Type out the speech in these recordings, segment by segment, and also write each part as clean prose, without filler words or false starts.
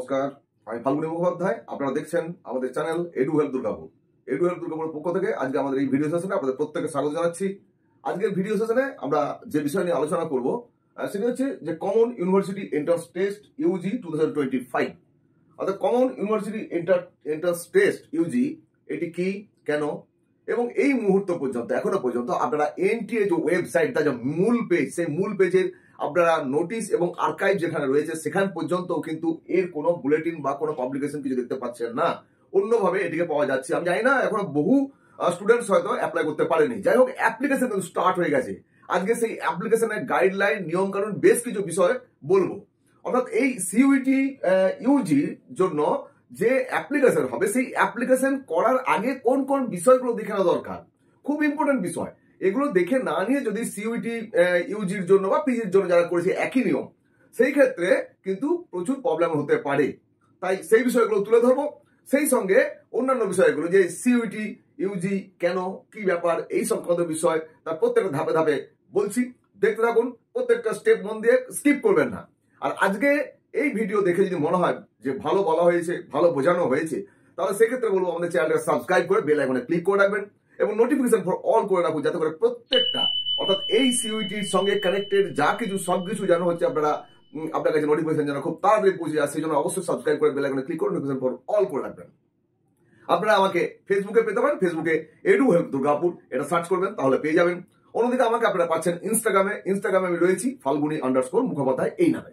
নমস্কার, আমি ফাল্গুনী মুখোপাধ্যায়। আপনারা দেখছেন আমাদের channel edu help Durgapur. Edu help দুর্গাপুরের পক্ষ থেকে আজকে আমাদের এই ভিডিও সেশনে আপনাদের প্রত্যেককে স্বাগত জানাচ্ছি। আজকের ভিডিও সেশনে আমরা যে বিষয় নিয়ে আলোচনা করব সেটা হচ্ছে যে common university entrance test UG 2025। অর্থাৎ common university entrance test UG এটি কি, কেন, এবং এই মুহূর্ত পর্যন্ত এখনো পর্যন্ত আপনারা এনটিএ যে ওয়েবসাইট, তার যে মূল পেজ, সেই মূল পেজের আপনারা নোটিশ এবং আর্কাইভ যেখানে রয়েছে সেখান পর্যন্ত কিন্তু এর কোনো বুলেটিন বা কোনো পাবলিকেশন কিছু দেখতে পাচ্ছেন না। অন্যভাবে এটিকে পাওয়া যাচ্ছে। আমি জানি না, এখনো বহু স্টুডেন্টস হয়তো অ্যাপ্লাই করতে পারেনি। যাই হোক, অ্যাপ্লিকেশন কিন্তু স্টার্ট হয়ে গেছে। আজকে সেই অ্যাপ্লিকেশনের গাইডলাইন, নিয়ম কানুন, বেশ কিছু বিষয় বলবো। অর্থাৎ এই সিইউটি ইউজির জন্য যে অ্যাপ্লিকেশন হবে, সেই অ্যাপ্লিকেশন করার আগে কোন কোন বিষয়গুলো দেখে নেওয়া দরকার, খুব ইম্পর্টেন্ট বিষয়। এগুলো দেখে না নিয়ে যদি সিইউটি ইউজির জন্য বা পিজির জন্য যারা করেছে একই নিয়ম, সেই ক্ষেত্রে কিন্তু প্রচুর প্রবলেম হতে পারে। তাই সেই বিষয়গুলো তুলে ধরবো। সেই সঙ্গে অন্যান্য বিষয়গুলো, যে সিইউটি ইউজি কেন, কি ব্যাপার, এই সংক্রান্ত বিষয় তার প্রত্যেকটা ধাপে ধাপে বলছি। দেখতে থাকুন, প্রত্যেকটা স্টেপ মন দিয়ে স্কিপ করবেন না। আর আজকে এই ভিডিও দেখে যদি মনে হয় যে ভালো বলা হয়েছে, ভালো বোঝানো হয়েছে, তাহলে সেক্ষেত্রে বলবো আমাদের চ্যানেলটা সাবস্ক্রাইব করে বেল আইকনে ক্লিক করে রাখবেন এবং নোটিফিকেশন ফর অল করে রাখুন, যাতে করে প্রত্যেকটা, অর্থাৎ এই সিইউটির সঙ্গে কানেক্টেড যা কিছু সবকিছু জানা হচ্ছে আপনার কাছে নোটিফিকেশন যেন খুব তাড়াতাড়ি পৌঁছে যায়। সেই জন্য অবশ্যই সাবস্ক্রাইব করে বেল আইকনে ক্লিক করে নোটিফিকেশন ফর অল করে রাখবেন। আপনারা আমাকে ফেসবুকে পেতে পারেন, ফেসবুকে এডু হেল্প দুর্গাপুর এটা সার্চ করবেন, তাহলে পেয়ে যাবেন। অন্যদিকে আমাকে আপনারা পাচ্ছেন ইনস্টাগ্রামে আমি রয়েছি ফাল্গুনী_মুখোপাধ্যায় এই নামে।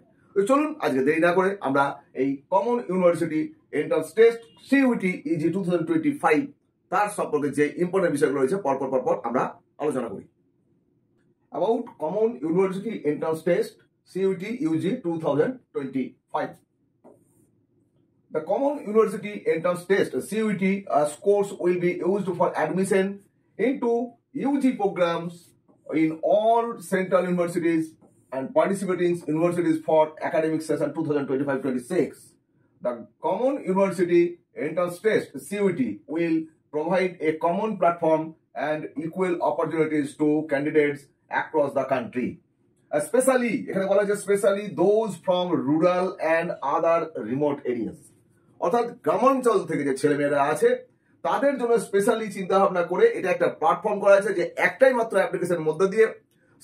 চলুন আজকে দেরি না করে আমরা এই common university entrance test CUET easy 2025 তার সম্পর্কে যে ইম্পর্টেন্ট বিষয়গুলো রয়েছে পরপর আমরা আলোচনা করি। About common university entrance test CUET UG 2025. The Common University Entrance Test (CUET) scores will be used for admission into UG programs in all central universities and participating universities for academic session 2025-26. The Common University Entrance Test (CUET) will provide a common platform and equal opportunities to candidates across the country. Especially, এখানে বলা হয়েছে especially those from rural and other remote areas. অর্থাৎ গ্রামাঞ্চল থেকে যে ছেলেমেয়েরা আছে তাদের জন্য স্পেশালি চিন্তা ভাবনা করে এটা একটা প্ল্যাটফর্ম করা আছে, যে একটাই মাত্র অ্যাপ্লিকেশনের মধ্যে দিয়ে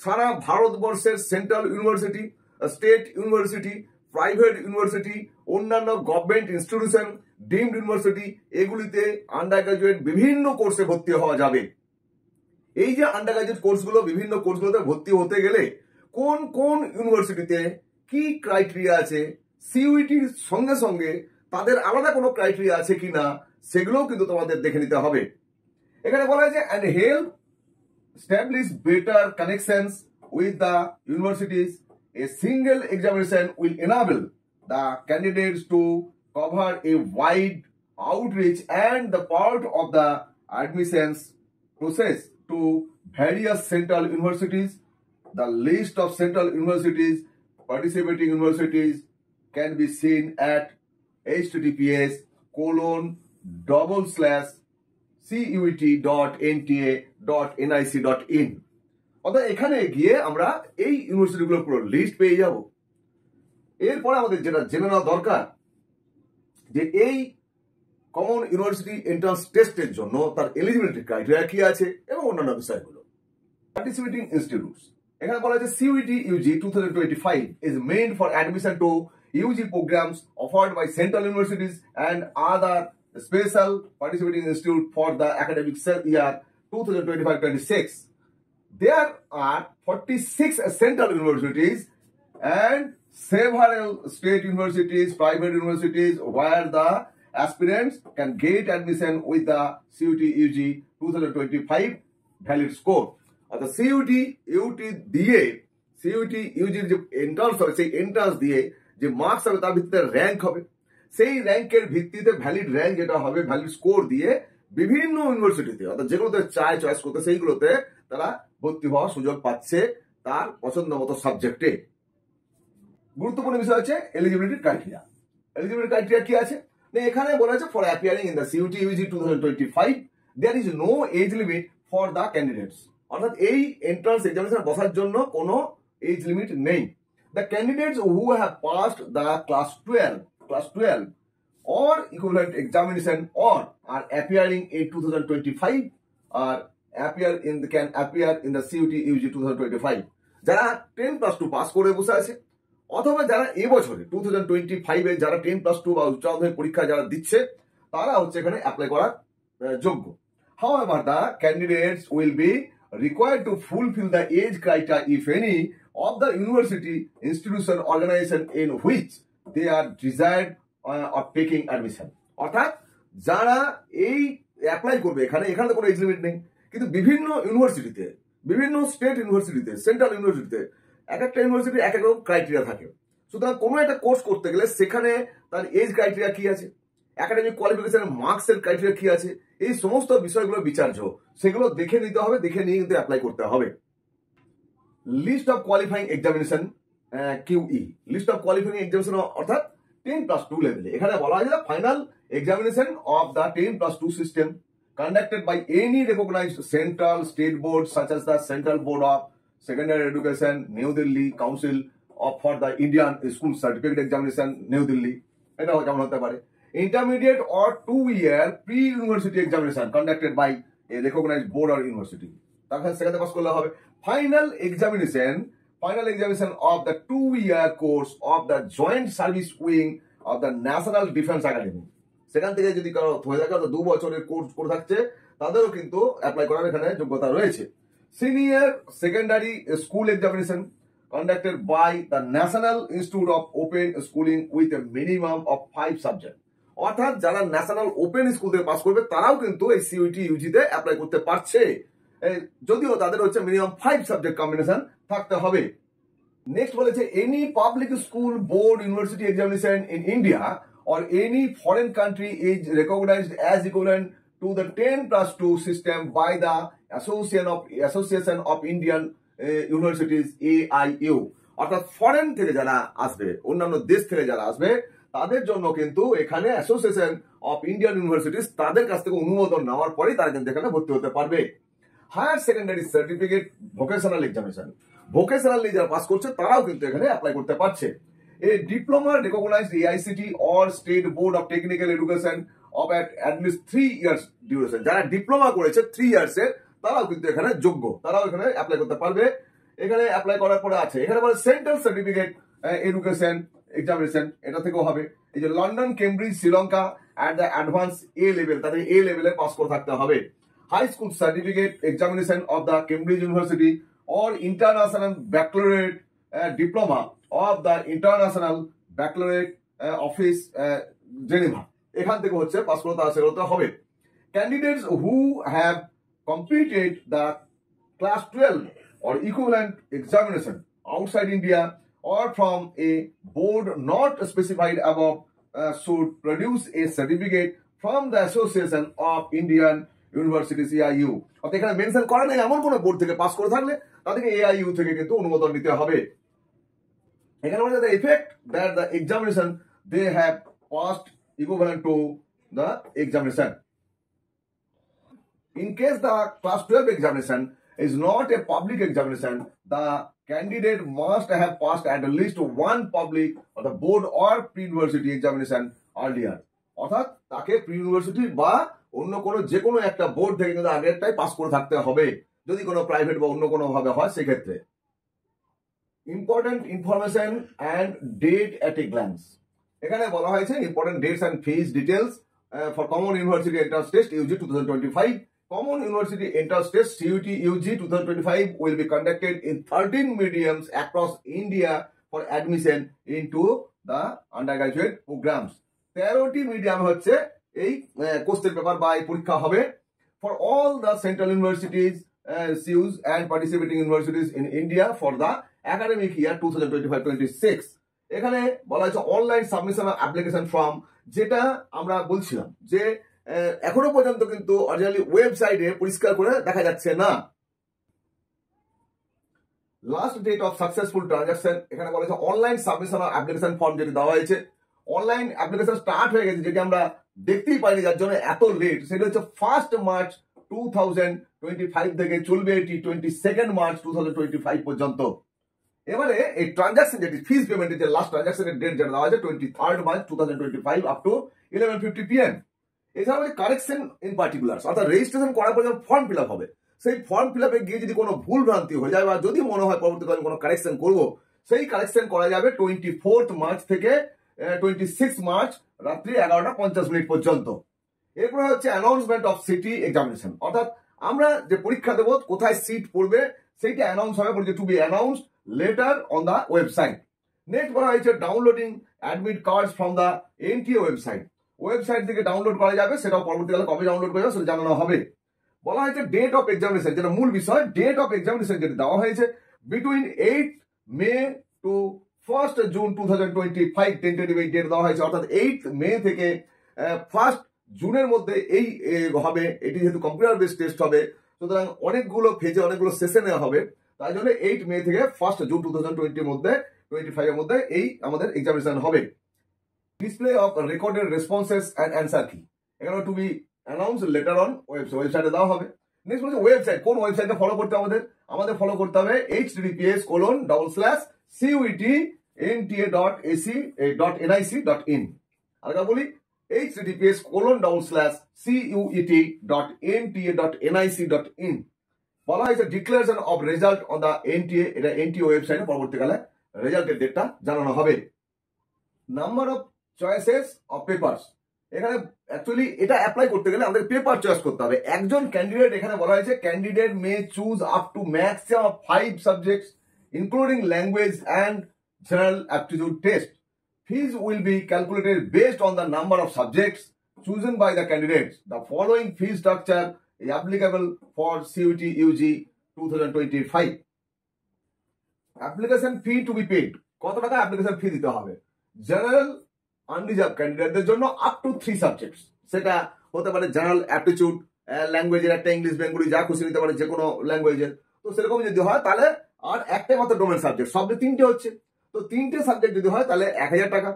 সারা ভারতবর্ষের central university, state university, private university, অন্যান্য গভর্নমেন্ট ইনস্টিটিউশন, ডিমড ইউনিভার্সিটি, এগুলিতে আন্ডার গ্রাজুয়েট বিভিন্ন কোর্সে ভর্তি হওয়া যাবে। এই যে আন্ডার গ্রাজুয়েট কোর্সগুলো, বিভিন্ন কোর্সগুলোতে ভর্তি হতে গেলে কোন কোন ইউনিভার্সিটিতে কি ক্রাইটেরিয়া আছে, সিইউটির সঙ্গে সঙ্গে তাদের আলাদা কোনো ক্রাইটেরিয়া আছে কিনা, সেগুলোও কিন্তু তোমাদের দেখে নিতে হবে। এখানে বলা হয়েছে and help establish better connections with the universities. A single examination will enable the candidates to cover a wide outreach and the part of the admissions process to various central universities. The list of central universities, participating universities can be seen at https://cuet.nta.nic.in। অর্থাৎ এখানে গিয়ে আমরা এই ইউনিভার্সিটিগুলোর পুরো list পেয়ে যাব। এরপরে আমাদের যেটা জেনে নেওয়া দরকার, যে এই কমন ইউনিভার্সিটি এন্ট্রান্স টেস্টের জন্য তার এলিজিবিলিটি ক্রাইটেরিয়া কি আছে এবং অন্যান্য বিষয়গুলো। পার্টিসিপেটিং ইনস্টিটিউটস, এখানে বলা হয়েছে CUET UG 2025 is meant for admission to UG programs offered by central universities and other special participating institute for the academic year 2025-26. There are 46 central universities and several state universities, private universities, where the aspirants can get admission with the CUET UG 2025 valid score. The CUET UG যে entrance হবে, সেই entrance দিয়ে যে marks হবে তার ভিত্তিতে rank হবে। সেই র্যাঙ্কের ভিত্তিতে ভ্যালিড র্যাঙ্ক যেটা হবে, ভ্যালিড স্কোর দিয়ে বিভিন্ন ইউনিভার্সিটিতে, অর্থাৎ যেগুলোতে চয়েস করতে, সেইগুলোতে তারা ভর্তি হওয়ার সুযোগ পাচ্ছে তার পছন্দ মতো সাবজেক্টে। গুরুত্বপূর্ণ বিষয় হচ্ছে এলিজিবিলিটি ক্রাইটেরিয়া। এলিজিবিলিটি ক্রাইটেরিয়া কি আছে? এখানে বলা হয়েছে for appearing in the CUET UG 2025 there is no age limit for the candidates. অর্থাৎ এই এন্ট্রান্স এক্সামিনেশন বসার জন্য কোনো এজ লিমিট নেই। The candidates who have passed the class class 12 or equivalent examination or are appearing in 2025 or can appear in the CUT UG 2025 যারা 10+2 pass করে বসে আছে অথবা যারা এই বছরে 2025 এ যারা 10+2 বা উচ্চ মাধ্যমিক পরীক্ষা যারা দিচ্ছে তারা হচ্ছে এখানে অ্যাপ্লাই করার যোগ্য। However, the candidates will be required to fulfill the age criteria, if any, of the university, institution, organization in which they are desired of taking admission. অর্থাৎ যারা এই অ্যাপ্লাই করবে এখানে তো কোনো এজ লিমিট নেই, কিন্তু বিভিন্ন ইউনিভার্সিটিতে, বিভিন্ন স্টেট ইউনিভার্সিটিতে, সেন্ট্রাল ইউনিভার্সিটিতে এক একটা ইউনিভার্সিটি এক এক রকম ক্রাইটেরিয়া থাকে। সুতরাং কোনো একটা কোর্স করতে গেলে সেখানে তার এজ ক্রাইটেরিয়া কি আছে, একাডেমিক কোয়ালিফিকেশন মার্কসের ক্রাইটেরিয়া কি আছে, এই সমস্ত বিষয়গুলো বিচার্য, সেগুলো দেখে নিতে হবে, দেখে নিয়ে কিন্তু অ্যাপ্লাই করতে হবে। List of qualifying examination QE, list of qualifying examination অর্থাৎ 10+2 লেভেলে এখানে বলা হয় যে final examination of the 10+2 system conducted by any recognized central state board such as the Central Board of Secondary Education, New Delhi, Council for the Indian School Certificate Examination, New Delhi, এটা কেমন হতে পারে, intermediate or 2-year pre-university examination conducted by a recognized board or university, তারপরে সেখানে pass করলে হবে। Final examination of the 2-year course of the Joint Service Wing of the National Defense Academy, সেখান থেকে যদি কারো হয়ে থাকে 2 বছরের কোর্স করে থাকছে তাদেরও কিন্তু অ্যাপ্লাই করার এখানে যোগ্যতা রয়েছে। Senior secondary school examination conducted by the National Institute of Open Schooling with a minimum of 5 subjects, অর্থাৎ যারা ন্যাশনাল ওপেন স্কুল থেকে পাস করবে তারাও কিন্তু এই CUT UG তে অ্যাপ্লাই করতে পারছে, যদিও তাদের হচ্ছে মিনিমাম 5 সাবজেক্ট কম্বিনেশন থাকতে হবে। নেক্সট বলেছে any public school board university examination in India or any foreign country is recognized as equivalent to the 10+2 system by the Association of Indian Universities AIU, অর্থাৎ foreign থেকে যারা আসবে, অন্যান্য দেশ থেকে যারা আসবে তাদের জন্য কিন্তু এখানে অ্যাসোসিয়েশন অফ ইন্ডিয়ান ইউনিভার্সিটিজ তাদের কাছ থেকে অনুমোদন নেওয়ার পরেই তারা কিন্তু এখানে ভর্তি হতে পারবে। Higher secondary certificate vocational examination, vocationally যারা পাস করছে তারাও কিন্তু এখানে অ্যাপ্লাই করতে পারছে। A diploma recognized AICT or State Board of Technical Education of at least 3 years duration, যারা ডিপ্লোমা করেছে 3 ইয়ার্স এর তারাও কিন্তু এখানে যোগ্য, তারাও এখানে অ্যাপ্লাই করতে পারবে। এখানে অ্যাপ্লাই করার পরে আছে এখানে বলে সেন্ট্রাল সার্টিফিকেট এডুকেশন এক্সামিনেশন, এটা থেকেও হবে। এই যে London, Cambridge, Sri Lanka at the advance A level, তাদের A লেভেলে পাস করে থাকতে হবে। High school certificate examination of the Cambridge University or international baccalaureate diploma of the International Baccalaureate Office Geneva, এখান থেকে হচ্ছে পাস করতে হবে। Candidates who have completed the class 12 or equivalent examination outside India or from a board not specified above should produce a certificate from the Association of Indian Universities AIU, অর্থাৎ এখানে mention করা নেই এমন কোন board থেকে pass করে থাকলে তাদেরকে AIU থেকে কিন্তু অনুমোদন নিতে হবে। এখানে বলা যায় the effect that the examination they have passed equivalent to the examination. In case the class 12 examination is not a public examination, the candidate must have passed at least one public or the board or pre-university examination earlier, অর্থাৎ তাকে pre university বা অন্য কোনো যে কোনো একটা board থেকে কিন্তু আগেরটাই পাস করে থাকতে হবে, যদি কোনো প্রাইভেট বা অন্য কোনো ভাবে হয় সেক্ষেত্রে। Important information and date at a glance, এখানে বলা হয়েছে important dates and fees details for common university entrance test UG 2025. Common University Entrance Test CUT UG 2025 will be conducted in 13 mediums across India for admission into the undergraduate programs. 13টি medium হচ্ছে এই question paper বা এই পরীক্ষা হবে for all the central universities, CUs and participating universities in India for the academic year 2025-26. এখানে বলা হয়েছে online submission of application form, যেটা আমরা বলছিলাম যে এখনো পর্যন্ত কিন্তু অরিজিনালি ওয়েবসাইটে পরিষ্কার করে দেখা যাচ্ছে না। Last date of successful transaction, এখানে বলা হয়েছে online submission of application form যেটি দেওয়া হয়েছে, অনলাইন অ্যাপ্লিকেশন স্টার্ট হয়ে গেছে যেটি আমরা দেখতেই পাইনি যার জন্য এত লেট, সেটা হচ্ছে 1 মার্চ 2025 থেকে চলবে এটি 22 মার্চ 2025 পর্যন্ত। এবারে এই ট্রানজাকশন যেটি ফিজ পেমেন্টের যে লাস্ট ট্রানজাকশনের ডেট যেটা দেওয়া আছে 23rd March 2025 up to 11:50 PM। এছাড়া হচ্ছে কারেকশন ইন পার্টিকুলার্স, অর্থাৎ রেজিস্ট্রেশন করার পর যখন ফর্ম ফিল আপ হবে, সেই ফর্ম ফিল আপে গিয়ে যদি কোনো ভুল ভ্রান্তি হয়ে যায় বা যদি মনে হয় পরবর্তীকালে কোনো কারেকশন করবো, সেই কারেকশন করা যাবে 24th March থেকে 26 March রাত্রি 11:50 পর্যন্ত। এরপরে হচ্ছে অ্যানাউন্সমেন্ট অফ সিটি এক্সামিনেশন, অর্থাৎ আমরা যে পরীক্ষা দেবো কোথায় সিট পড়বে সেইটা অ্যানাউন্স হবে, বলছে to be announce later on the website. Next বলা হয়েছে downloading admit card from the NTA website, website থেকে ডাউনলোড করা যাবে, সেটাও পরবর্তীকালে কবে ডাউনলোড করা যাবে সেটা জানানো হবে। বলা হয়েছে ডেট অফ এক্সামিনেশন, যেটা মূল বিষয়, ডেট অফ এক্সামিনেশন যেটা দেওয়া হয়েছে বিটুইন 8th May টু 1st June 2025 টেন্টেটিভ এই ডেট দেওয়া হয়েছে, অর্থাৎ 8th May থেকে 1st June মধ্যে এই হবে। এটি যেহেতু কম্পিউটার বেসড টেস্ট হবে, সুতরাং অনেকগুলো ফেজে অনেকগুলো সেশনে হবে, তাই জন্য 8 May থেকে 1st June 2025 এর মধ্যে এই আমাদের এক্সামিনেশন হবে। Display of recorded responses and answer key, এখানে to be announce later on ওয়েবসাইটে দেওয়া হবে। নেক্সট বলছে ওয়েবসাইট, কোন ওয়েবসাইটে ফলো করতে আমাদের ফলো করতে হবে https://cuetnta.ac.nic.in। আর বলি https://cuet.nta.nic.in। বলা হয়েছে declaration of result on the NTA, এটা এনটিএ ওয়েবসাইটে পরবর্তীকালে রেজাল্টের ডেটটা জানানো হবে। Number of choices of papers, এখানে অ্যাকচুয়ালি এটা অ্যাপ্লাই করতে গেলে আমাদের পেপার চয়েস করতে হবে। একজন ক্যান্ডিডেট, এখানে বলা হয়েছে candidate may choose up to maximum of 5 subjects including language and general aptitude test. Fees will be calculated based on the number of subjects chosen by the candidates. The following fee structure is applicable for CUET UG 2025. Application fee to be paid, কত টাকা application fee দিতে হবে? General unreserved ক্যান্ডিডেটদের জন্য up to 3 subjects, সেটা হতে পারে general aptitude, ল্যাঙ্গুয়েজের একটা English Bengali যা খুশি নিতে পারে, যে কোনো ল্যাঙ্গুয়েজের, তো সেরকম যদি হয় তাহলে আর একটা মাত্র ডোমেন সাবজেক্ট, সবটা 3টে হচ্ছে, তো 3টে সাবজেক্ট যদি হয় তাহলে 1000 টাকা।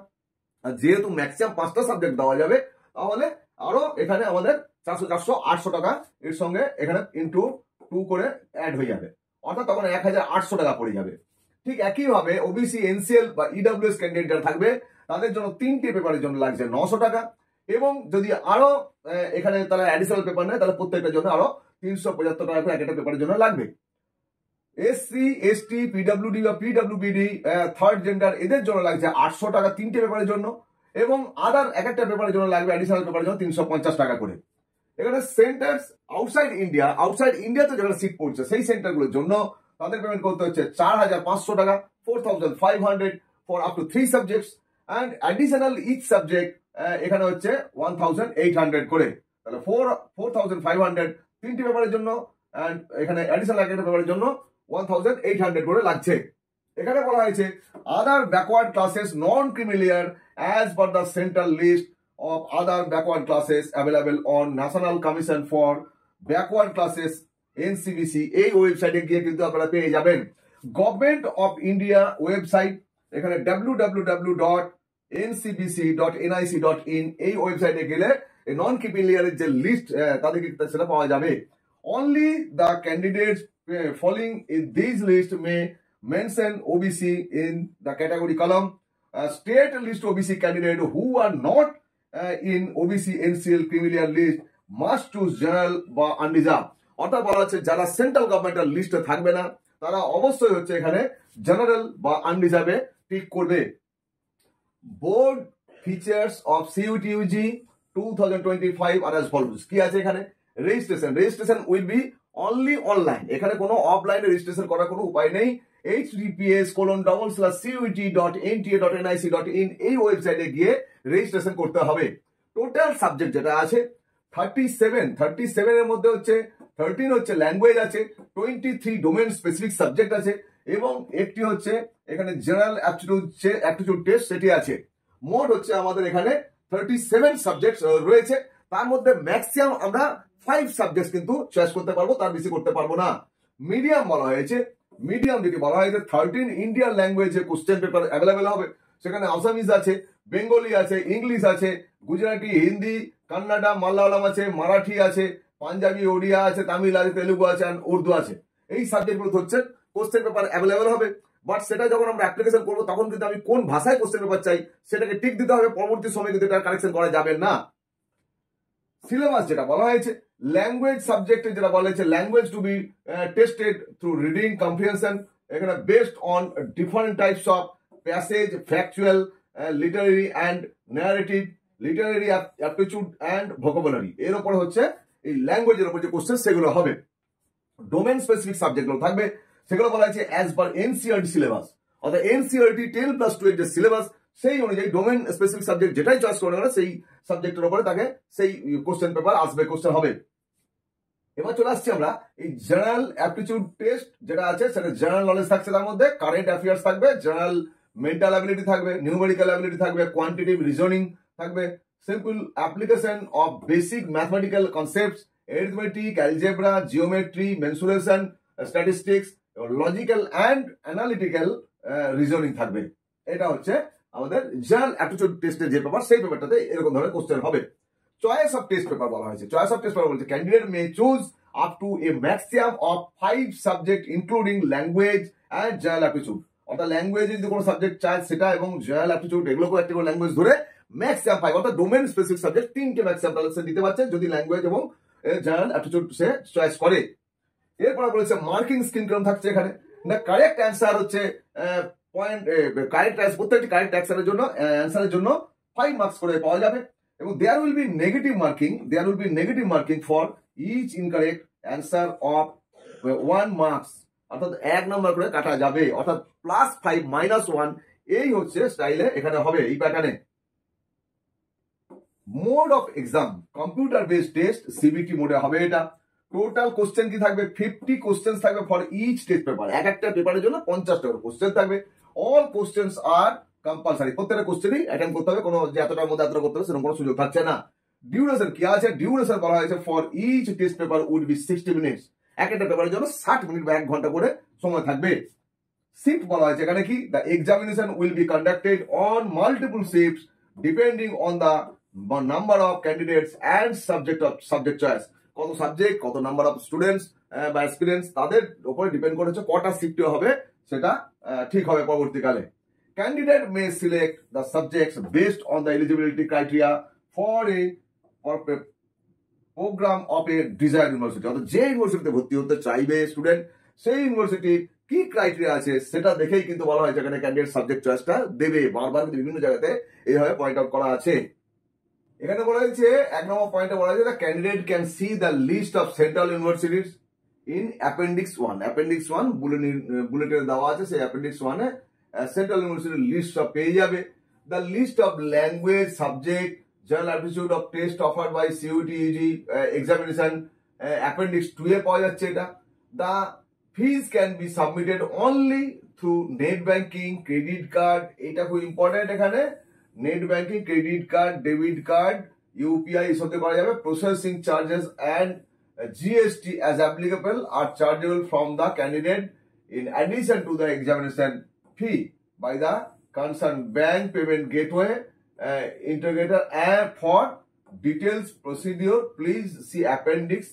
আর যেহেতু ম্যাক্সিমাম 5টা সাবজেক্ট দেওয়া যাবে, তাহলে আরো এখানে আমাদের 400, 400, 800 টাকা এর সঙ্গে এখানে ইনটু 2 করে অ্যাড হয়ে যাবে, অর্থাৎ তখন 1800 টাকা পড়ে যাবে। ঠিক একইভাবে ওবিসি, এনসিএল বা ইডব্লিউএস ক্যান্ডিডেট যারা থাকবে তাদের জন্য 3টে পেপারের জন্য লাগছে 900 টাকা, এবং যদি আরো এখানে তারা অ্যাডিশনাল পেপার নেয় তাহলে প্রত্যেকটার জন্য আরো 375 টাকা করে একটা পেপারের জন্য লাগবে। এসসি, এসটি, পিডব্লিউডি বা পিডব্লিউবিডি, থার্ড জেন্ডার, এদের জন্য লাগছে 800 টাকা 3টে পেপারের জন্য, এবং আদার এক একটা পেপারের জন্য লাগবে অ্যাডিশনাল পেপারের জন্য 350 টাকা করে। এখানে সেন্টার্স আউটসাইড ইন্ডিয়াতে যারা সিট পড়ছে সেই সেন্টারগুলোর জন্য তাদের পেমেন্ট করতে হচ্ছে 4500 টাকা, 4500 for up to 3 subjects, and additional each subject এখানে হচ্ছে 1800 করে, তাহলে 4500 3টে পেপারের জন্য, অ্যান্ড এখানে অ্যাডিশনাল একটা পেপারের জন্য 1800 করে লাগছে। এখানে বলা হয়েছে other backward classes non creamy layer as per the central list of other backward classes available on National Commission for Backward Classes NCBC, এই ওয়েবসাইটে গিয়ে কিন্তু আপনারা পেয়ে যাবেন। গভর্নমেন্ট অফ ইন্ডিয়া ওয়েবসাইট, এখানে www.ncbc.nic.in, এই ওয়েবসাইটে গেলে নন ক্রিমিলিয়ারের যে লিস্ট তাদেরকে সেটা পাওয়া যাবে। Only the candidates falling in these list may mention OBC in the category column. State list OBC candidate who are not in OBC NCL creamy layer list must choose general বা unreserved, অর্থাৎ বলা হচ্ছে যারা central গভর্নমেন্টের লিস্টে থাকবে না তারা অবশ্যই হচ্ছে এখানে জেনারেল বা আনরিজার্ভে টিক করবে। Board features of CUET UG 2025 are as follows, কি আছে এখানে? Registration will be only online, এখানে কোনো অফলাইনে রেজিস্ট্রেশন করার কোনো উপায় নেই। https://cuet.nta.nic.in, এই ওয়েবসাইটে গিয়ে রেজিস্ট্রেশন করতে হবে। টোটাল সাবজেক্ট যেটা আছে 37 এর মধ্যে হচ্ছে 13 হচ্ছে ল্যাঙ্গুয়েজ আছে, 23 ডোমেন স্পেসিফিক সাবজেক্ট আছে, এবং একটি হচ্ছে এখানে জেনারেল অ্যাপটিটিউড টেস্ট সেটি আছে। মোট হচ্ছে আমাদের এখানে 37 সাবজেক্ট রয়েছে, তার মধ্যে ম্যাক্সিমাম আমরা 5 সাবজেক্ট কিন্তু চয়েস করতে পারবো, তার বেশি করতে পারবো না। মিডিয়াম বলা হয়েছে, মিডিয়াম যেটি বলা হয়েছে 13 ইন্ডিয়ান ল্যাঙ্গুয়েজে কোশ্চেন পেপার অ্যাভেলেবেল হবে, সেখানে আসামিজ আছে, বেঙ্গলি আছে, ইংলিশ আছে, গুজরাটি, হিন্দি, কান্নাডা, মালায়ালাম আছে, মারাঠি আছে, পাঞ্জাবি, ওড়িয়া আছে, তামিল আছে, তেলুগু আছে, আর উর্দু আছে। এই সাবজেক্টগুলো হচ্ছে কোশ্চেন পেপার অ্যাভেলেবেল হবে। বাট সেটা যখন আমরা অ্যাপ্লিকেশন করবো তখন কিন্তু আমি কোন ভাষায় কোশ্চেন পেপার চাই সেটাকে টিক দিতে হবে, পরবর্তী সময় কিন্তু এটা কারেকশন করা যাবে না। সিলেবাস যেটা বলা হয়েছে, ল্যাঙ্গুয়েজ সাবজেক্টে যেটা বলা হয়েছে, language to be tested through reading comprehension, এখানে based on different types of passage, factual, literary and narrative, literary aptitude and vocabulary, এর উপরে হচ্ছে এই ল্যাঙ্গুয়েজের উপর যে কোশ্চেন সেগুলো হবে। ডোমেন স্পেসিফিক সাবজেক্টগুলো থাকবে, সেগুলো বলা হয়েছে অ্যাজ পার এনসিইআরটি সিলেবাস, অর্থাৎ এনসিইআরটি 10+2 এর যে সিলেবাস সেই অনুযায়ী ডোমেন স্পেসিফিক সাবজেক্ট যেটাই চয়েস করে না সেই সাবজেক্টের উপরে তাকে সেই কোশ্চেন পেপার আসবে, কোশ্চেন হবে। এবার চলে আসছি আমরা এই জেনারেল অ্যাপটিটিউড টেস্ট যেটা আছে, সেটা জেনারেল নলেজ থাকছে, তার মধ্যে কারেন্ট অ্যাফেয়ার্স থাকবে, জেনারেল মেন্টাল অ্যাবিলিটি থাকবে, নিউমেরিক্যাল অ্যাবিলিটি থাকবে, কোয়ান্টিটিভ রিজনিং থাকবে, simple application of basic mathematical concepts, arithmetic, algebra, geometry, mensuration, statistics, logical and analytical reasoning থাকবে। এটা হচ্ছে আমাদের জেনারেল অ্যাপটিটিউড টেস্টের যে পেপার, সেই পেপারটাতে এরকম ধরনের কোশ্চেন হবে। চয়েস অফ টেস্ট পেপার বলা হয়েছে, চয়েস অফ টেস্ট পেপার বলছে candidate may choose up to A maximum of 5 subject including language and general aptitude, অর্থাৎ ল্যাঙ্গুয়েজ যদি কোনো সাবজেক্ট চায় সেটা এবং জেনারেল অ্যাপটিটিউড এগুলোকে একটা করে ল্যাঙ্গুয়েজ ধরে ম্যাক্সিমাম 5, অর্থাৎ ডোমেন স্পেসিফিক সাবজেক্ট 3টে ম্যাক্সিমাম তাহলে সে দিতে পারছে যদি ল্যাঙ্গুয়েজ এবং জেনারেল অ্যাপটিটিউড সে চয়েস করে। এরপর বলেছে মার্কিং স্কিম কিরকম থাকছে এখানে, না কারেক্ট অ্যান্সার হচ্ছে পয়েন্ট, কারেক্ট অ্যান্সার প্রত্যেকটি কারেক্ট অ্যান্সারের জন্য 5 মার্কস করে পাওয়া যাবে, এবং there will be negative marking for each incorrect answer of 1 marks, অর্থাৎ 1 নম্বর করে কাটা যাবে, অর্থাৎ +5 -1 এই হচ্ছে স্টাইলে এখানে হবে এই প্যাটার্নে। Mode of exam computer based test, CBT মোডে হবে এটা। টোটাল কোশ্চেন কি থাকবে, 50 কোশ্চেন থাকবে ফর ইচ টেস্ট পেপার, এক একটা পেপারের জন্য 50টা করে কোশ্চেন থাকবে। অল কোশ্চেন্স আর কম্পালসারি, প্রত্যেকটা কোশ্চেনই অ্যাটেন্ড করতে হবে, কোনো যে এতটার মধ্যে এতটা করতে হবে সেরকম কোনো সুযোগ থাকছে না। ডিউরেশন কি আছে, ডিউরেশন বলা হয়েছে for each test paper would be 60 minutes, এক একটা পেপারের জন্য 60 মিনিট বা 1 ঘন্টা করে সময় থাকবে। শিফট বলা হয়েছে এখানে কি, the examination will be conducted on multiple shifts depending on the number of candidates and subject choice, কত সাবজেক্ট, কত নাম্বার অফ স্টুডেন্টস বা এক্সপিরিয়েন্স, তাদের উপরে ডিপেন্ড করেছে কটা শিফটে হবে সেটা ঠিক হবে পরবর্তীকালে। Candidate may select the subjects based on the eligibility criteria for a programme of a desired university, অর্থাৎ যে ইউনিভার্সিটিতে ভর্তি হতে চাইবে স্টুডেন্ট সেই ইউনিভার্সিটির কি ক্রাইটেরিয়া আছে সেটা দেখেই কিন্তু বলা হয়েছে এখানে ক্যান্ডিডেট সাবজেক্ট চয়েসটা দেবে, বারবার কিন্তু বিভিন্ন জায়গাতে এইভাবে পয়েন্ট আউট করা আছে। এখানে বলা হয়েছে 1 নম্বর পয়েন্টে বলা হয়েছে the candidate can see the list of central universities in appendix 1 বুলেটিনে দেওয়া আছে, সেই অ্যাপেন্ডিক্স 1 সেন্ট্রাল ইউনিভার্সিটির লিস্ট সব পেয়ে যাবে। The list of language subject general aptitude of test offered by CUET UG examination appendix 2 এ পাওয়া যাচ্ছে এটা। The fees can be submitted only through net banking, credit card, এটা খুব ইম্পর্টেন্ট এখানে, net banking, credit card, debit card, UPI এসবতে করা যাবে। Processing charges and GST as applicable are chargeable from the candidate in addition to the examination fee by the concerned bank payment gateway integrator, and for details procedure please see appendix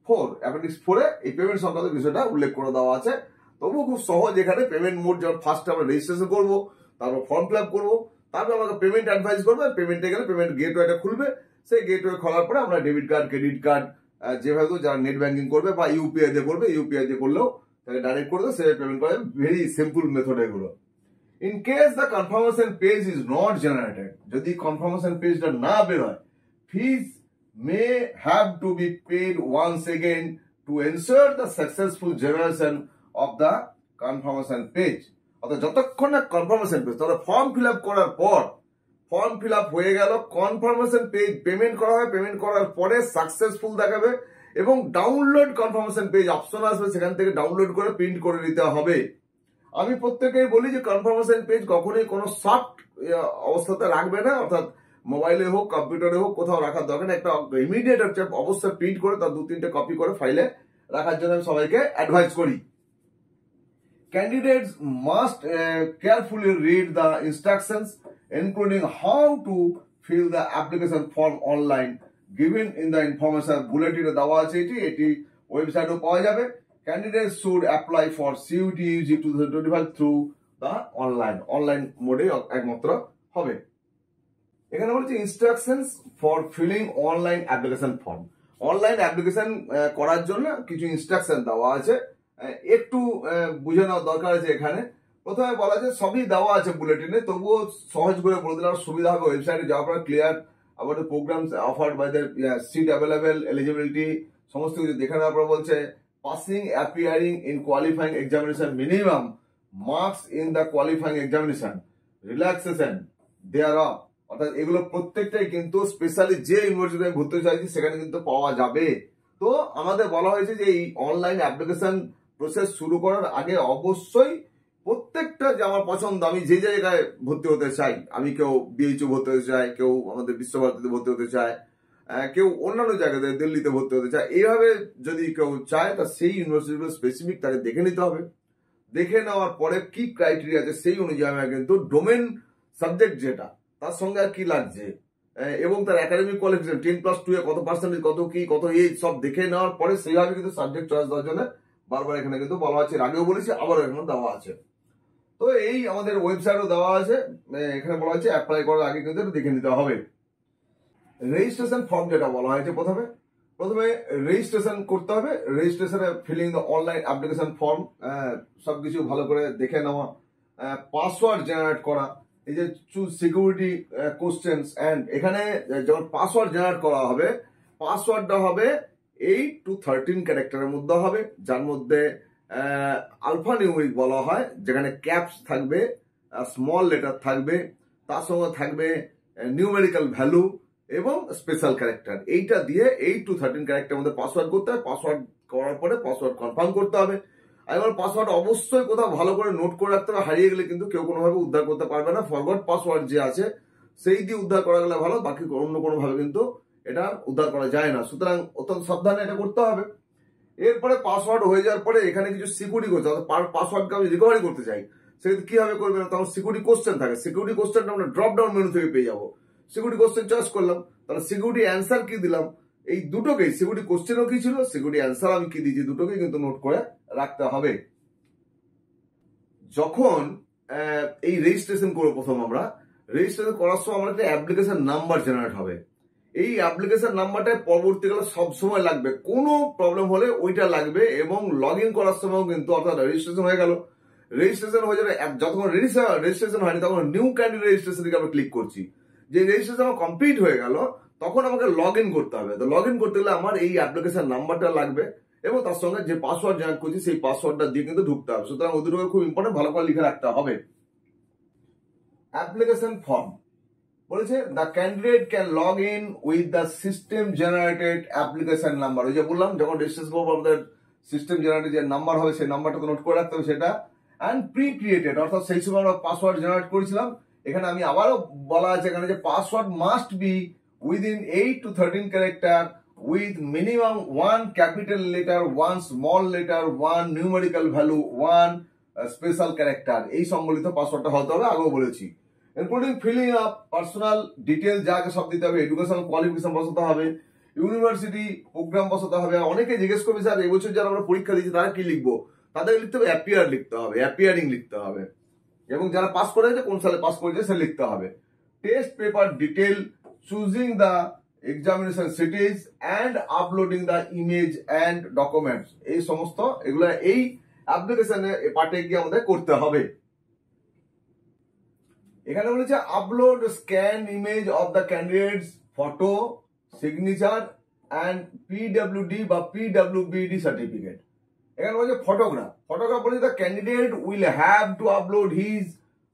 4 এ এই payment সংক্রান্ত বিষয়টা উল্লেখ করে দেওয়া আছে। তবুও খুব সহজ, এখানে পেমেন্ট মোড যখন ফার্স্ট আমরা রেজিস্ট্রেশন করবো, তারপর ফর্ম ফিল আপ করবো, তারপর আমাকে পেমেন্ট অ্যাডভাইস করবে, পেমেন্টে গেলে পেমেন্ট গেটওয়েটা খুলবে, সেই গেটওয়ে খোলার পরে আমরা ডেবিট কার্ড, ক্রেডিট কার্ড যেভাবে যারা নেট ব্যাংকিং করবে বা ইউপিআই দিয়ে করবে, ইউপিআই দিয়ে করলেও তাকে ডাইরেক্ট করে দেবে, সেভাবে পেমেন্ট করে, ভেরি সিম্পল মেথড এগুলো। In case the confirmation page is not generated, যদি কনফার্মেশন পেজটা না বেরোয়, fees may have to be paid once again to ensure the successful generation of the confirmation page, অর্থাৎ যতক্ষণ না কনফার্মেশন পেজ, তাহলে form fill up করার পর, ফর্ম ফিল আপ হয়ে গেল, কনফার্মেশন পেজ পেমেন্ট করা হয়, পেমেন্ট করার পরে সাকসেসফুল দেখাবে এবং ডাউনলোড কনফার্মেশন পেজ অপশন আসবে, সেখান থেকে ডাউনলোড করে প্রিন্ট করে নিতে হবে। আমি প্রত্যেকেই বলি যে কনফার্মেশন পেজ কখনোই কোনো সফট অবস্থাতে রাখবে না, অর্থাৎ মোবাইলে হোক, কম্পিউটারে হোক, কোথাও রাখার দরকার নেই, একটা ইমিডিয়েট হচ্ছে অবশ্যই প্রিন্ট করে তার 2-3টে কপি করে ফাইলে রাখার জন্য আমি সবাইকে অ্যাডভাইস করি। Candidates must carefully read the instructions, including how to fill the application form online, given in the information bulletin দেওয়া আছে, এটি ওয়েবসাইটেও পাওয়া যাবে। Candidate should apply for CUET UG 2025 through the online মোডে একমাত্র হবে। এখানে বলছে instructions for filling online application form. Online application করার জন্য কিছু ইনস্ট্রাকশন দেওয়া আছে, একটু বুঝে নেওয়া দরকার আছে। এখানে প্রথমে বলা আছে, সবই দেওয়া আছে বুলেটিনে, তবুও সহজ করে বলে দিলে সুবিধা হবে। ওয়েবসাইটে যাওয়ার পর ক্লিয়ার আবার programmes offered by the seat available, eligibility সমস্ত কিছু দেখে নেওয়ার পর বলছে passing appearing in qualifying examination, minimum marks in the qualifying examination, relaxation thereof. অর্থাৎ এগুলো প্রত্যেকটাই কিন্তু স্পেশালি যে ইউনিভার্সিটিতে আমি ভর্তি চাইছি সেখানে কিন্তু পাওয়া যাবে। তো আমাদের বলা হয়েছে যে এই অনলাইন অ্যাপ্লিকেশন প্রসেস শুরু করার আগে অবশ্যই প্রত্যেকটা যে আমার পছন্দ, আমি যে জায়গায় ভর্তি হতে চাই, আমি কেউ বিএইচইউ ভর্তি হতে চাই, কেউ আমাদের বিশ্বভারতীতে ভর্তি হতে চায়, কেউ অন্যান্য জায়গাতে দিল্লিতে ভর্তি হতে চায়, এইভাবে যদি কেউ চায় তা সেই ইউনিভার্সিটিগুলো স্পেসিফিক তাকে দেখে নিতে হবে। দেখে নেওয়ার পরে কি ক্রাইটেরিয়া আছে সেই অনুযায়ী আমি কিন্তু ডোমেন সাবজেক্ট যেটা তার সঙ্গে আর কি লাগছে এবং তার একাডেমিক কোয়ালিফিকেশন 10+2 এ কত পার্সেন্টেজ, কত এজ, সব দেখে নেওয়ার পরে সেইভাবে কিন্তু সাবজেক্ট চয়েস দেওয়ার জন্য বারবার এখানে কিন্তু বলা আছে। আগেও বলেছি, আবারও এখানে দেওয়া আছে। তো এই আমাদের ওয়েবসাইটও দেওয়া আছে, এখানে বলা হয়েছে অ্যাপ্লাই করার আগে কিন্তু দেখে নিতে হবে। রেজিস্ট্রেশন ফর্ম যেটা বলা হয়েছে, প্রথমে রেজিস্ট্রেশন করতে হবে। রেজিস্ট্রেশনে filling the online application form, সবকিছু ভালো করে দেখে নেওয়া, পাসওয়ার্ড জেনারেট করা, এই যে চুজ সিকিউরিটি কোশ্চেন্স অ্যান্ড এখানে যখন পাসওয়ার্ড জেনারেট করা হবে, পাসওয়ার্ডটা হবে 8 to 13 ক্যারেক্টারের মধ্যে হবে, যার মধ্যে আলফা নিউমেরিক বলা হয়, যেখানে ক্যাপস থাকবে, স্মল লেটার থাকবে, তার সঙ্গে থাকবে নিউমেরিক্যাল ভ্যালু এবং স্পেশাল ক্যারেক্টার। এইটা দিয়ে 8 to 13 ক্যারেক্টারের মধ্যে পাসওয়ার্ড করতে হবে। পাসওয়ার্ড করার পরে পাসওয়ার্ড কনফার্ম করতে হবে। আর এবার পাসওয়ার্ড অবশ্যই কোথাও ভালো করে নোট করে রাখতে হবে, হারিয়ে গেলে কিন্তু কেউ কোনোভাবে উদ্ধার করতে পারবে না। ফরগট পাসওয়ার্ড যে আছে সেই দিয়ে উদ্ধার করা গেলে ভালো, বাকি অন্য কোনোভাবে কিন্তু এটা উদ্ধার করা যায় না। সুতরাং অত্যন্ত সাবধানে এটা করতে হবে। এরপরে পাসওয়ার্ড হয়ে যাওয়ার পরে এখানে কিছু সিকিউরিটি করতে হবে। পাসওয়ার্ডকে আমি রিকভারি করতে চাই, সেক্ষেত্রে কিভাবে করবে না, তখন সিকিউরিটি কোশ্চেন থাকে। সিকিউরিটি কোশ্চেনটা আমরা ড্রপ ডাউন মেনু থেকে পেয়ে যাবো। সিকিউরিটি কোশ্চেন চয়েস করলাম, তাহলে সিকিউরিটি অ্যান্সার কি দিলাম, এই দুটোকেই সিকিউরিটি কোশ্চেনও কি ছিল, সিকিউরিটি অ্যান্সার আমি কি দিয়েছি, দুটোকেই কিন্তু নোট করে রাখতে হবে। যখন এই রেজিস্ট্রেশন করবো, প্রথম আমরা রেজিস্ট্রেশন করার সময় আমার একটা অ্যাপ্লিকেশন নাম্বার জেনারেট হবে। এই অ্যাপ্লিকেশন নাম্বারটা পরবর্তীকালে সবসময় লাগবে, কোনো প্রবলেম হলে ওইটা লাগবে। এবং লগ ইন করার সময়ও কিন্তু, অর্থাৎ রেজিস্ট্রেশন হয়ে গেল, রেজিস্ট্রেশন হয়ে যাবে, যতক্ষণ রেজিস্ট্রেশন হয়নি তখন নিউ ক্যান্ডিডেট রেজিস্ট্রেশন দিকে আমরা ক্লিক করছি। যে রেজিস্ট্রেশন আমার কমপ্লিট হয়ে গেল তখন আমাকে লগ ইন করতে হবে। তো লগ ইন করতে গেলে আমার এই অ্যাপ্লিকেশন নাম্বারটা লাগবে এবং তার সঙ্গে যে পাসওয়ার্ড জেনারেট করছি সেই পাসওয়ার্ডটা দিয়ে কিন্তু ঢুকতে হবে। সুতরাং ওই দুটোকে খুব ইম্পর্টেন্ট, ভালো করে লিখে রাখতে হবে। অ্যাপ্লিকেশন ফর্ম বলেছে the candidate can log in with the system generated application number. ওই যে বললাম, যখন রেজিস্ট্রেশন করবো আমাদের সিস্টেম জেনারেটেড যে নাম্বার হবে সেই নাম্বারটা নোট করে রাখতে হবে সেটা। অ্যান্ড প্রি ক্রিয়েটেড, অর্থাৎ সেই সময় আমরা পাসওয়ার্ড জেনারেট করেছিলাম। এখানে আমি আবারও বলা আছে এখানে যে password must be within 8 to 13 character with minimum 1 capital letter, 1 small letter, 1 numerical value, 1 special character. এই সম্বলিত পাসওয়ার্ডটা হতে হবে, আগেও বলেছি। Including filling up personal detail যা সব দিতে হবে, এডুকেশনাল কোয়ালিফিকেশন বসাতে হবে, ইউনিভার্সিটি প্রোগ্রাম বসাতে হবে। অনেকে জিজ্ঞেস করবে স্যার এই বছর যারা আমরা পরীক্ষা দিচ্ছি তারা কি লিখবো, তাদের লিখতে হবে অ্যাপিয়ার লিখতে হবে, অ্যাপিয়ারিং লিখতে হবে। এবং যারা পাস করেছে কোন সালে পাস করেছে সে লিখতে হবে। Test paper detail, choosing the examination সিটিজ and uploading the image and documents, এই সমস্ত এগুলা এই অ্যাপ্লিকেশনে পার্টে গিয়ে আমাদের করতে হবে। এখানে বলেছে upload scan image of the candidates photo, signature and PWD বা পিডব্লিউবিডি সার্টিফিকেট। এখানে বলছে ফটোগ্রাফ বলেছে the candidate will have to upload his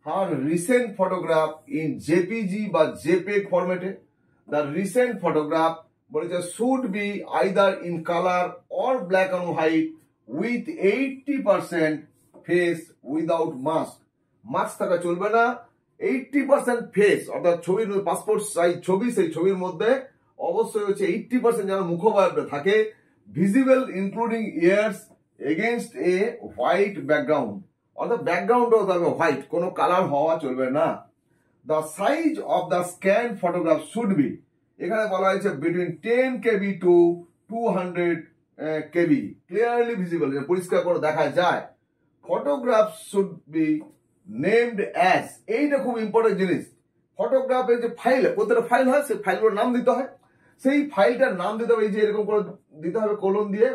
her recent photograph in JPG বা জেপেগ ফরম্যাটে। দ্য রিসেন্ট ফটোগ্রাফ বলেছে should be either in colour or black and white with 80% face without mask. Mask থাকা চলবে না। 80% face, অর্থাৎ ছবির passport size ছবি, সেই ছবির মধ্যে অবশ্যই হচ্ছে 80% যেন মুখভাবটা থাকে। Visible including ears against a white background, অর্থাৎ ব্যাকগ্রাউন্ডও তবে হোয়াইট, কোনো কালার হওয়া চলবে না। The size of the scan photograph should be, এখানে বলা হয়েছে between 10 KB to 200 KB, clearly visible, পরিষ্কার করে দেখা যায়। Photograph should be named as, এইটা খুব ইম্পর্টেন্ট জিনিস। ফটোগ্রাফের যে ফাইল, প্রত্যেকটা ফাইল হয়, সেই ফাইলগুলোর নাম দিতে হয়। সেই ফাইলটার নাম দিতে হবে, এই যে এরকম করে দিতে হবে, কোলন দিয়ে,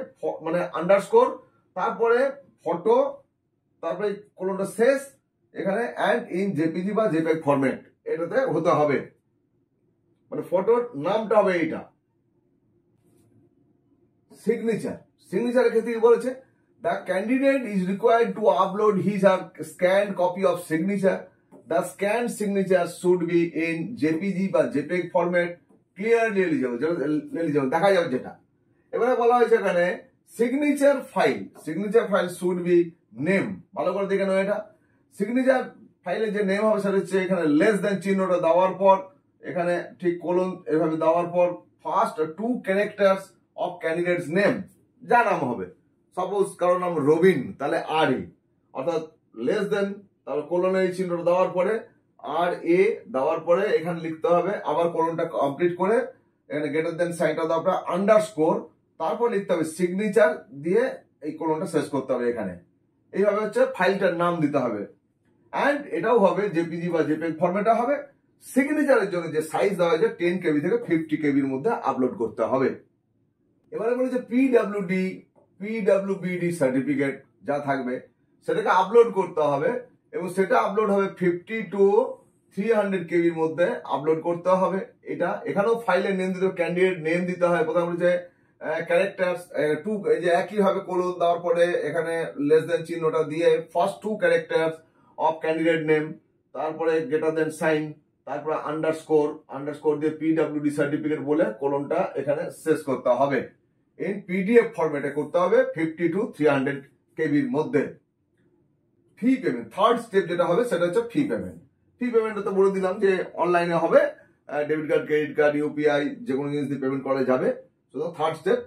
মানে আন্ডারস্কোর, তারপরে ফটো, তারপরে কোলনটা শেষ, এখানে অ্যান্ড ইন জেপিজি বা জেপেগ ফরম্যাট এটাতে হতে হবে, মানে ফটোর নামটা হবে এইটা। সিগনেচার, সিগনেচারের ক্ষেত্রে কি বলেছে, the candidate is required to upload his or scanned copy of signature, the scanned signature should be in JPG বা জেপেগ ফরম্যাট, ক্লিয়ারলি এলিজিবল, দেখা যাবে যেটা। এবারে বলা হয়েছে এখানে signature file should be name, ভালো করে দেখে নাও, এটা সিগনেচার ফাইলে যে নেম হবে সেটা হচ্ছে এখানে লেস দেন চিহ্নটা দেওয়ার পর, এখানে ঠিক কোলন এভাবে দেওয়ার পর first 2 characters of candidates name, যা নাম হবে। সাপোজ কারোর নাম রবিন, তাহলে আর এ, অর্থাৎ লেস দেন, তাহলে কোলনের এই চিহ্নটা দেওয়ার পরে আর এ দেওয়ার পরে এখানে লিখতে হবে, আবার কোলনটা কমপ্লিট করে এখানে গ্রেটার দেন সাইনটা দেওয়ার পরে আন্ডারস্কোর, তারপর লিখতে হবে সিগনেচার দিয়ে এই কোলনটা শেষ করতে হবে এখানে। এইভাবে হচ্ছে ফাইলটার নাম দিতে হবে। অ্যান্ড এটাও হবে জেপিজি বা জেপেগ ফরম্যাটে হবে। সিগনেচারের জন্য যে সাইজ দেওয়া হয়েছে 10 কেবি থেকে 50 কেবির মধ্যে আপলোড করতে হবে। এবারে বলেছে পিডব্লিউবিডি সার্টিফিকেট যা থাকবে সেটাকে আপলোড করতে হবে, এবং সেটা আপলোড হবে 50 to 300 কেবির মধ্যে আপলোড করতে হবে। এটা এখানেও ফাইলের নেম দিতে হবে, ক্যান্ডিডেট নেম দিতে হয়, প্রথমে বলেছে ক্যারেক্টার্স 2, এই যে একই ভাবে কোলন দেওয়ার পরে এখানে লেস দেন চিহ্নটা দিয়ে first 2 characters of candidate name, তারপরে গ্রেটার দেন সাইন, তারপরে আন্ডারস্কোর দিয়ে পিডব্লিউডি সার্টিফিকেট বলে কোলনটা এখানে শেষ করতে হবে। ইন পিডিএফ ফরম্যাটে করতে হবে 50 to 300 কেবির মধ্যে। ফি পেমেন্ট, থার্ড স্টেপ যেটা হবে সেটা হচ্ছে ফি পেমেন্ট। ফি পেমেন্টটা তো বলে দিলাম যে অনলাইনে হবে, debit card, credit card, UPI, যে কোনো জিনিস দিয়ে পেমেন্ট করা যাবে। সুতরাং থার্ড স্টেপ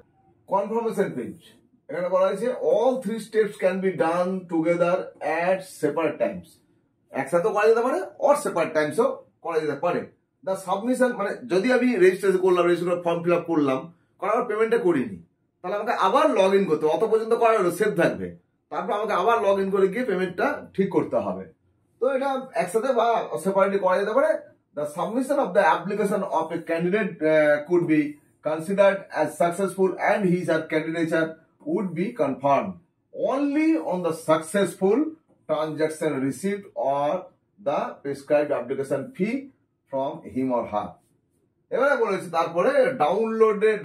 কনফার্মেশন পেজ, এখানে বলা হয়েছে all 3 steps can be done together at separate times, একসাথেও করা যেতে পারে অর সেপারেট টাইমসও করা যেতে পারে। দ্য সাবমিশন, মানে যদি আমি রেজিস্ট্রেশন করলাম, রেজিস্ট্রেশন ফর্ম ফিল আপ করলাম, করার পেমেন্টটা করিনি, তাহলে আমাকে আবার লগ ইন করতে, অত পর্যন্ত করা হলো সেভ থাকবে, তারপর আমাকে আবার লগ ইন করে গিয়ে পেমেন্টটা ঠিক করতে হবে। তো এটা একসাথে বা সেপারেটলি করা যেতে পারে। The submission of the application of A candidate could be considered as successful and his or candidature would be confirmed only on the successful transaction received or the prescribed application fee from him or her. এবারে বলেছে তারপরে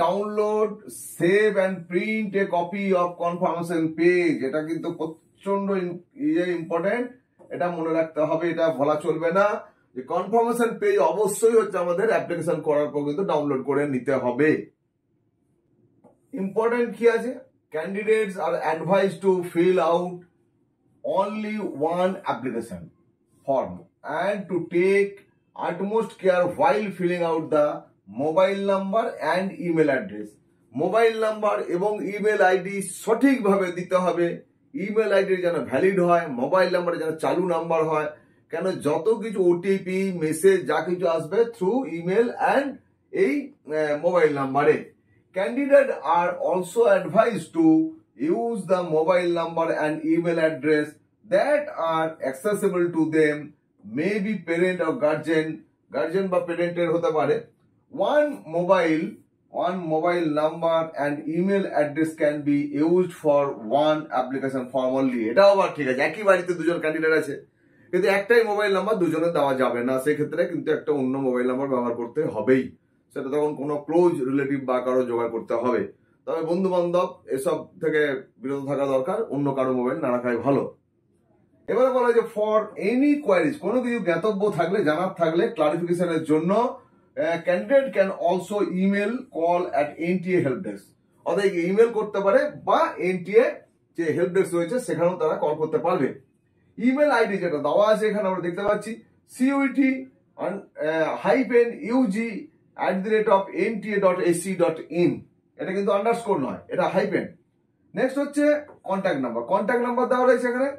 download save and print a copy of confirmation page, এটা কিন্তু প্রচন্ড important, এটা মনে রাখতে হবে, এটা বলা চলবে না যে কনফার্মেশন পেজ অবশ্যই হচ্ছে আমাদের অ্যাপ্লিকেশন করার পর কিন্তু ডাউনলোড করে নিতে হবে। ইম্পর্টেন্ট কি আছে, candidates are advise to fill out only one application form and to take utmost care while filling out the mobile number and email address. Mobile number এবং ইমেল আইডি সঠিকভাবে দিতে হবে, ইমেল আইডি যেন valid হয়, mobile number যেন চালু number হয়, কেন যত কিছু ওটিপি মেসেজ যা কিছু আসবে থ্রু ইমেল অ্যান্ড এই মোবাইল নাম্বারে। Candidate are also advise to use the mobile number and email address that are accessible to them, may be parent or guardian বা প্যারেন্টের হতে পারে। One mobile number and email address can be used for one application form only. এটাও আবার ঠিক আছে, একই বাড়িতে দুজন ক্যান্ডিডেট আছে কিন্তু একটাই মোবাইল নাম্বার দুজনে দেওয়া যাবে না, সেক্ষেত্রে কিন্তু একটা অন্য মোবাইল নাম্বার ব্যবহার করতে হবেই, সেটা তখন কোনো ক্লোজ রিলেটিভ বা কারো জোগাড় করতে হবে। তবে বন্ধু বান্ধব এসব থেকে বিরত থাকা দরকার, অন্য কারো মোবাইল না রাখাই ভালো। এবারে বলা যে ফর এনি কোয়ারিজ, কোনো কিছু জ্ঞাতব্য থাকলে, জানার থাকলে, ক্লারিফিকেশনের জন্য candidate can also email call at NTA help desk, অর্থাৎ ইমেল করতে পারে বা এনটিএ যে হেল্প ডেস্ক রয়েছে সেখানেও তারা কল করতে পারবে। ইমেল আইডি যেটা দেওয়া আছে এখানে আমরা দেখতে পাচ্ছি CUT-UG@nta.ac.in, এটা কিন্তু আন্ডারস্কোর নয়, এটা হাইপেন। নেক্সট হচ্ছে কন্ট্যাক্ট নাম্বার দেওয়া রয়েছে এখানে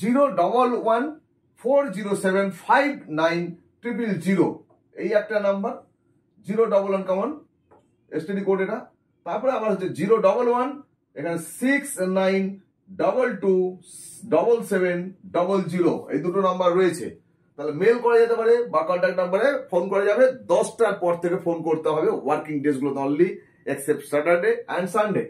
01140759000, এই একটা নাম্বার 011 কমন এসটিডি কোড এটা। তারপরে আবার হচ্ছে 011 এখানে 69227700 এই দুটো নাম্বার রয়েছে। তাহলে মেল করা যেতে পারে বা কন্ট্যাক্ট নাম্বারে ফোন করা যাবে। 10টার পর থেকে ফোন করতে হবে ওয়ার্কিং ডেজ গুলোতে only, except Saturday and Sunday.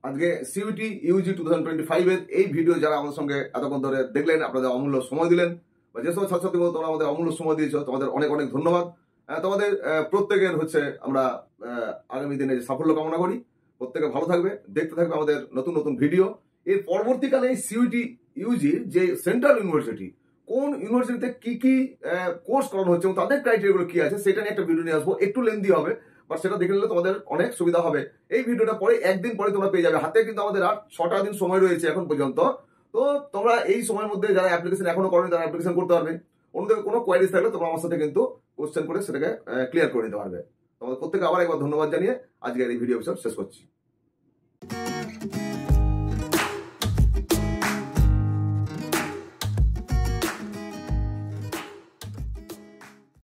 আজকে সিইউটি ইউজি 2025 এর এই ভিডিও যারা আমাদের সঙ্গে এতক্ষণ ধরে দেখলেন, আপনাদের অমূল্য সময় দিলেন, বা যে সময় ছাত্রছাত্রী তোমরা আমাদের অমূল্য সময় দিয়েছো, তোমাদের অনেক অনেক ধন্যবাদ। তোমাদের প্রত্যেকের আমরা আগামী দিনে সাফল্য কামনা করি। প্রত্যেকে ভালো থাকবে, দেখতে থাকবে আমাদের নতুন নতুন ভিডিও। এর পরবর্তীকালে সিইউটি ইউজি যে সেন্ট্রাল ইউনিভার্সিটি, কোন ইউনিভার্সিটিতে কি কি কোর্স করানো হচ্ছে এবং তাদের ক্রাইটেরিয়াগুলো কি আছে, সেটা নিয়ে একটা ভিডিও নিয়ে আসবো। একটু লেন্দি হবে, বাট সেটা দেখে নিলে তোমাদের অনেক সুবিধা হবে। এই ভিডিওটা পরে একদিন পরে তোমরা পেয়ে যাবে। হাতে কিন্তু আমাদের আর 6টা দিন সময় রয়েছে এখন পর্যন্ত। তো তোমরা এই সময়ের মধ্যে যারা অ্যাপ্লিকেশন এখনো করেনি তারা অ্যাপ্লিকেশন করতে পারবে। অন্যদের কোনো কোয়ারিজ থাকলে তোমরা আমার সাথে কিন্তু কোশ্চেন করে সেটাকে ক্লিয়ার করে নিতে পারবে। তোমাদের প্রত্যেকে আবার একবার ধন্যবাদ জানিয়ে আজকের এই ভিডিও এপিসোড শেষ করছি।